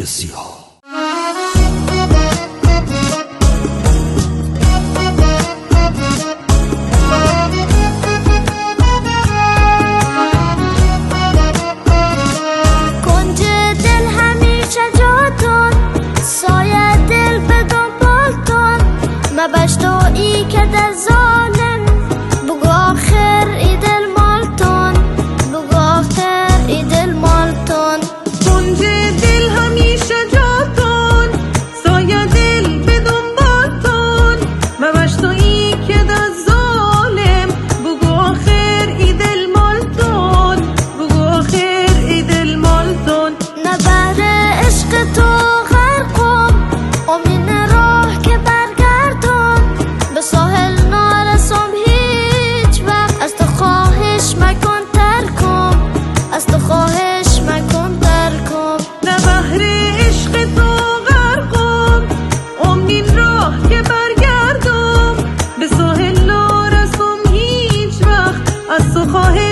سیاه. کنج دل همیشه جاتون، سایه دل به دنبالتون، مباش تویی که در ظالم بگو آخر ای دل مالتون، بگو آخر ای دل مالتون. کنج دل همیشه جاتون، سایه دل به دنبالتون، مباش تویی که در ظالم بگو آخر ای دل مالتون، بگو آخر ای دل مالتون. نبر عشق تو غرقم، امین راه که برگردم، به ساحل نرسم هیچ وقت، از تو خواهش مکن ترکم، از تو خواهش مکن ترکم. نه بحر عشق تو غرقم، امین راه که برگردم، به ساحل نرسم هیچ وقت، از تو خواهش